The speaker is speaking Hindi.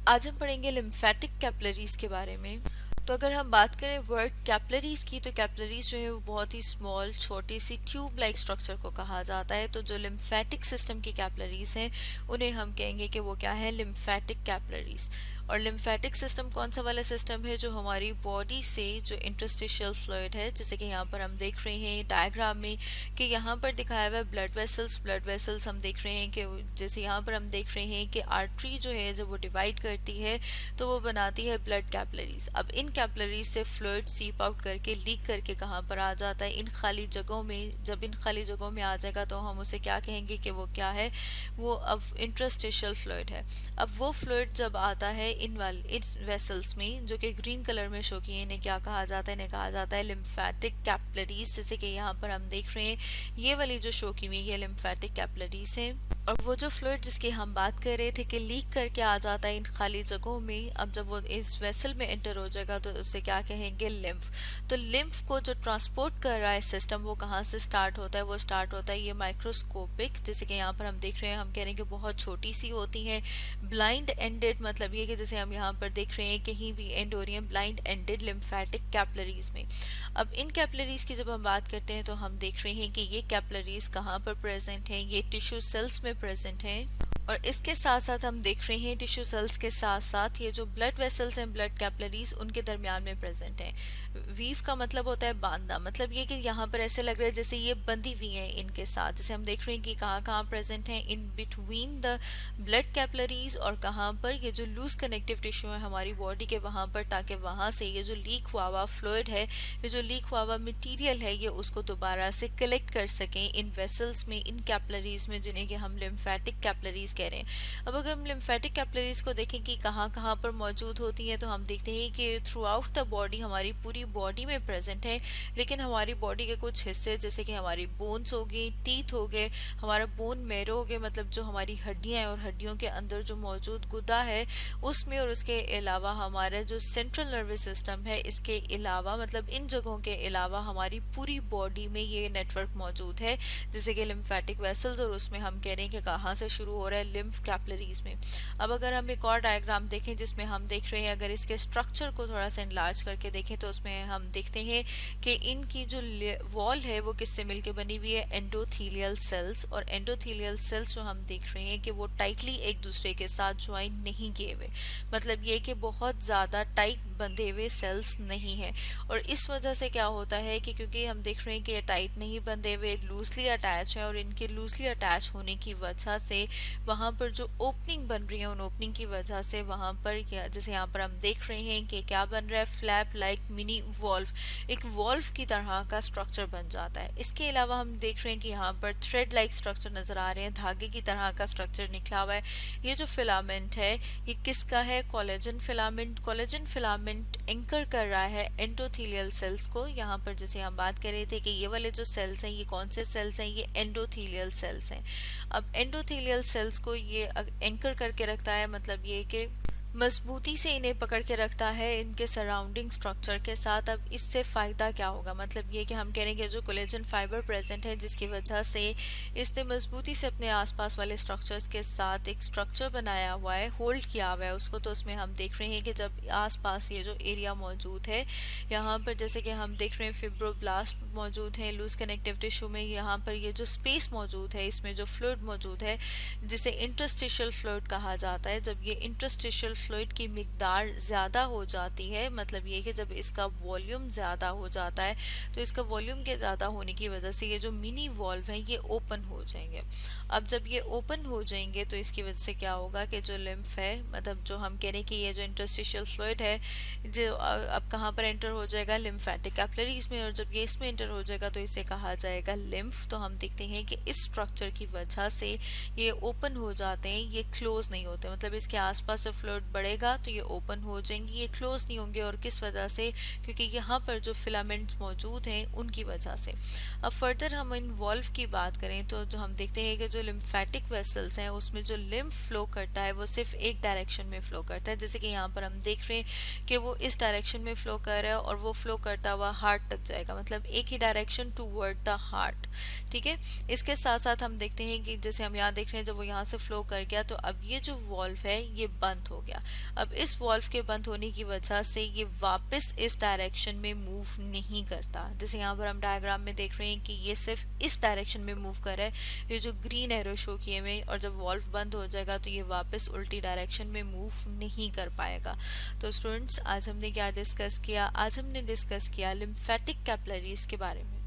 आज हम पढ़ेंगे लिम्फेटिक कैपिलरीज के बारे में। तो अगर हम बात करें वर्ड कैपिलरीज की, तो कैपिलरीज जो है वो बहुत ही स्मॉल छोटी सी ट्यूब लाइक स्ट्रक्चर को कहा जाता है। तो जो लिम्फेटिक सिस्टम की कैपिलरीज हैं उन्हें हम कहेंगे कि वो क्या है, लिम्फेटिक कैपिलरीज। और लिम्फेटिक सिस्टम कौन सा वाला सिस्टम है, जो हमारी बॉडी से जो इंटरस्टिशियल फ्लूइड है, जैसे कि यहाँ पर हम देख रहे हैं डायग्राम में कि यहाँ पर दिखाया हुआ है ब्लड वेसल्स हम देख रहे हैं कि जैसे यहाँ पर हम देख रहे हैं कि आर्टरी जो है जब वो डिवाइड करती है तो वो बनाती है ब्लड कैपिलरीज। अब इन कैपिलरीज से फ्लूइड सीप आउट करके लीक करके कहाँ पर आ जाता है, इन खाली जगहों में। जब इन खाली जगहों में आ जाएगा तो हम उसे क्या कहेंगे कि वो क्या है, वो अब इंटरस्टिशियल फ्लूइड है। अब वो फ्लूइड जब आता है इन वेसल्स में जो कि ग्रीन कलर में शो किए, इन्हें क्या कहा जाता है, इन्हें कहा जाता है लिम्फेटिक कैपिलरीज। जैसे कि यहाँ पर हम देख रहे हैं ये वाली जो शो की हुई ये लिम्फेटिक कैपिलरीज है। और वो जो फ्लूइड जिसकी हम बात कर रहे थे कि लीक करके आ जाता है इन खाली जगहों में, अब जब वो इस वेसल में एंटर हो जाएगा तो उसे क्या कहेंगे, लिम्फ। तो लिम्फ को जो ट्रांसपोर्ट कर रहा है सिस्टम, वो कहाँ से स्टार्ट होता है, वो स्टार्ट होता है ये जैसे कि यहाँ पर हम देख रहे हैं, हम कह रहे हैं कि बहुत छोटी सी होती हैं, ब्लाइंड एंडेड। मतलब ये कि जैसे हम यहाँ पर देख रहे हैं कहीं भी एंड हो रही है, ब्लाइंड एंडेड लिम्फेटिक कैपिलरीज में। अब इन कैपिलरीज की जब हम बात करते हैं तो हम देख रहे हैं कि ये कैपिलरीज कहाँ पर प्रेजेंट हैं, ये टिश्यू सेल्स में प्रेजेंट हैं। और इसके साथ साथ हम देख रहे हैं टिश्यू सेल्स के साथ साथ ये जो ब्लड वेसल्स हैं, ब्लड कैपिलरीज, उनके दरमियान में प्रेजेंट हैं। वीव का मतलब होता है बांधना, मतलब ये कि यहाँ पर ऐसे लग रहा है जैसे ये बंधी हुई हैं इनके साथ। जैसे हम देख रहे हैं कि कहाँ कहाँ प्रेजेंट हैं, in between the blood capillaries, और कहाँ पर ये जो लूज कनेक्टिव टिश्यू है हमारी बॉडी के वहाँ पर, ताकि वहाँ से ये जो लीक हुआ हुआ फ्लूइड है, ये जो लीक हुआ हुआ मटीरियल है, ये उसको दोबारा से कलेक्ट कर सकें इन वेसल्स में, इन कैपिलरीज में, जिन्हें कि हम लिम्फेटिक कैपिलरीज कह रहे हैं। अब अगर हम लिम्फेटिक कैपिलरीज को देखें कि कहाँ कहाँ पर मौजूद होती हैं, तो हम देखते हैं कि थ्रू आउट द बॉडी, हमारी पूरी बॉडी में प्रेजेंट है। लेकिन हमारी बॉडी के कुछ हिस्से जैसे कि हमारी बोन्स हो गई, टीथ हो गए, हमारा बोन मैरो हो गए, मतलब जो हमारी हड्डियां हैं और हड्डियों के अंदर जो मौजूद गुदा है उसमें, और उसके अलावा हमारा जो सेंट्रल नर्वस सिस्टम है, इसके अलावा मतलब इन जगहों के अलावा हमारी पूरी बॉडी में ये नेटवर्क मौजूद है, जैसे कि लिम्फेटिक वेसल्स। और उसमें हम कह रहे हैं कि कहाँ से शुरू हो रहा है, लिम्फ कैपिलरीज में। अब अगर हम एक और डायग्राम देखें जिसमें हम देख रहे हैं, अगर इसके स्ट्रक्चर को थोड़ा सा इनलार्ज करके देखें तो उसमें हम देखते हैं कि इनकी जो वॉल है वो किससे मिलके बनी हुई है, एंडोथीलियल सेल्स। और एंडोथीलियल सेल्स जो हम देख रहे हैं कि वो टाइटली एक दूसरे के साथ ज्वाइन नहीं किए हुए, मतलब ये कि बहुत ज़्यादा टाइट बंधे हुए सेल्स नहीं है। और इस वजह से क्या होता है कि क्योंकि हम देख रहे हैं कि ये टाइट नहीं बंधे हुए, लूजली अटैच है, और इनके लूजली अटैच होने की वजह से वहाँ पर जो ओपनिंग बन रही है, उन ओपनिंग की वजह से वहाँ पर क्या, जैसे यहाँ पर हम देख रहे हैं कि क्या बन रहा है, फ्लैप लाइक मिनी वॉल्व, एक वॉल्व की तरह का स्ट्रक्चर बन जाता है। इसके अलावा हम देख रहे हैं कि यहाँ पर थ्रेड लाइक स्ट्रक्चर नजर आ रहे हैं, धागे की तरह का स्ट्रक्चर निकला हुआ है। ये जो फिलामेंट है ये किसका है, collagen filament. Collagen filament anchor कर रहा है एंडोथीलियल सेल्स को। यहाँ पर जैसे हम बात कर रहे थे कि ये वाले जो सेल्स हैं ये कौन से सेल्स हैं, ये एंडोथीलियल सेल्स हैं। अब एंडोथीलियल सेल्स को ये एंकर करके रखता है, मतलब ये कि मजबूती से इन्हें पकड़ के रखता है इनके सराउंडिंग स्ट्रक्चर के साथ। अब इससे फ़ायदा क्या होगा, मतलब ये कि हम कह रहे हैं कि जो कोलेजन फाइबर प्रेजेंट है जिसकी वजह से इसने मजबूती से अपने आसपास वाले स्ट्रक्चर्स के साथ एक स्ट्रक्चर बनाया हुआ है, होल्ड किया हुआ है उसको। तो उसमें हम देख रहे हैं कि जब आसपास ये जो एरिया मौजूद है, यहाँ पर जैसे कि हम देख रहे हैं फिब्रोब्लास्ट मौजूद है लूज कनेक्टिव टिश्यू में, यहाँ पर ये जो स्पेस मौजूद है इसमें जो फ्लूइड मौजूद है जिसे इंटरस्टिशियल फ्लूइड कहा जाता है। जब ये इंटरस्टिशियल फ्लूइड की मिकदार ज़्यादा हो जाती है, मतलब ये कि जब इसका वॉल्यूम ज़्यादा हो जाता है, तो इसका वॉल्यूम के ज़्यादा होने की वजह से ये जो मिनी वॉल्व हैं ये ओपन हो जाएंगे। अब जब ये ओपन हो जाएंगे तो इसकी वजह से क्या होगा कि जो लिम्फ है, मतलब जो हम कह रहे हैं कि ये जो इंटरस्टिशियल फ्लूइड है जो अब कहाँ पर एंटर हो जाएगा, लिम्फेटिक कैपिलरीज में। और जब ये इसमें एंटर हो जाएगा तो इसे कहा जाएगा लिम्फ। तो हम देखते हैं कि इस स्ट्रक्चर की वजह से ये ओपन हो जाते हैं, ये क्लोज नहीं होते, मतलब इसके आसपास जब फ्लूइड बढ़ेगा तो ये ओपन हो जाएंगी, ये क्लोज नहीं होंगे। और किस वजह से, क्योंकि यहाँ पर जो फिलामेंट्स मौजूद हैं उनकी वजह से। अब फर्दर हम इन वॉल्व की बात करें तो जो हम देखते हैं कि जो लिम्फेटिक वेसल्स हैं उसमें जो लिम्फ फ्लो करता है वो सिर्फ एक डायरेक्शन में फ्लो करता है। जैसे कि यहाँ पर हम देख रहे हैं कि वो इस डायरेक्शन में फ्लो कर रहा है और वो फ्लो करता हुआ हार्ट तक जाएगा, मतलब एक ही डायरेक्शन टूवर्ड द हार्ट। ठीक है, इसके साथ साथ हम देखते हैं कि जैसे हम यहाँ देख रहे हैं जब वो यहाँ से फ्लो कर गया तो अब ये जो वॉल्व है ये बंद हो गया। गया। अब इस वॉल्व के बंद होने की वजह से ये वापस इस डायरेक्शन में मूव नहीं करता। जैसे यहाँ पर हम डायग्राम में देख रहे हैं कि ये सिर्फ इस डायरेक्शन में मूव कर रहा है, ये जो ग्रीन एरो शो किए हुए, और जब वॉल्व बंद हो जाएगा तो ये वापस उल्टी डायरेक्शन में मूव नहीं कर पाएगा। तो स्टूडेंट्स, आज हमने क्या डिस्कस किया? आज हमने डिस्कस किया लिम्फेटिक कैपिलरीज के बारे में।